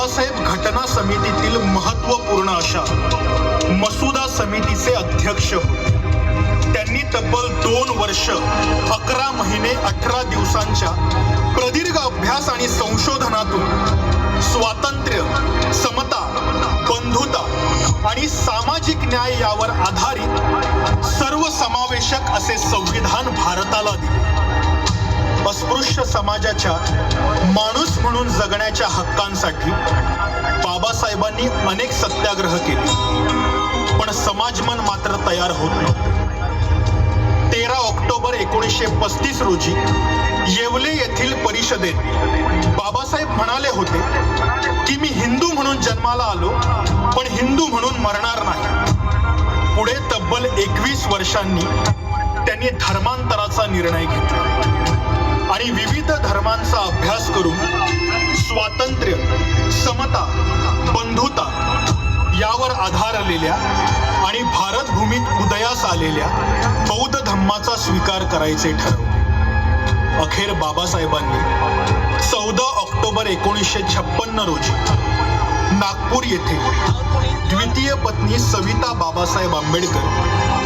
बाबासाहेब घटना समितीतील महत्त्वपूर्ण अशा मसुदा समितीचे अध्यक्ष होते. त्यांनी तब्बल 2 वर्ष 11 महिने 18 दिवसांच्या प्रदीर्घ अभ्यास आणि संशोधनातून स्वातंत्र्य, समता, बंधुता आणि सामाजिक न्याय यावर आधारित सर्वसमावेशक असे संविधान भारताला दिले. अस्पृश्य समाजाच्या माणूस म्हणून जगण्याच्या हक्कांसाठी बाबासाहेबांनी अनेक सत्याग्रह केले, पण समाजमन मात्र तयार होत नव्हते. 13 ऑक्टोबर 1935 रोजी येवले येथील परिषदेत बाबासाहेब म्हणाले होते की मी हिंदू म्हणून जन्माला आलो, पण हिंदू म्हणून मरणार नाही. पुढे तब्बल 21 वर्षांनी त्यांनी धर्मांतराचा निर्णय घेतला आणि विविध धर्मांचा अभ्यास करून स्वातंत्र्य, समता, बंधुता यावर आधारलेल्या आणि भारत भूमीत उदयास आलेल्या बौद्ध धम्माचा स्वीकार करायचे ठरवले. अखेर बाबासाहेबांनी 14 ऑक्टोबर 1956 रोजी नागपूर येथे द्वितीय पत्नी सविता बाबासाहेब आंबेडकर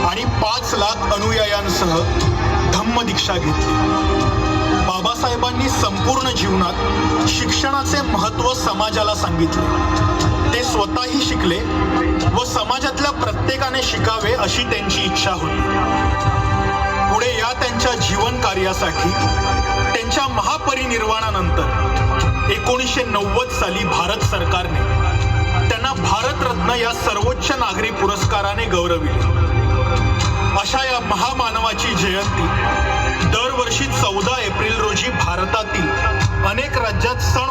आणि 5 लाख अनुयायांसह धम्मदीक्षा घेतली. बाबासाहेबांनी संपूर्ण जीवनात शिक्षणाचे महत्त्व समाजाला सांगितले. ते स्वतःही शिकले व समाजातल्या प्रत्येकाने शिकावे अशी त्यांची इच्छा होती. पुढे या त्यांच्या जीवन कार्यासाठी त्यांच्या महापरिनिर्वाणानंतर 1990 साली भारत सरकारने त्यांना भारतरत्न या सर्वोच्च नागरी पुरस्काराने गौरविले. अशा या महामानवाची जयंती दरवर्षी 14 एप्रिल रोजी भारतातील अनेक राज्यात सण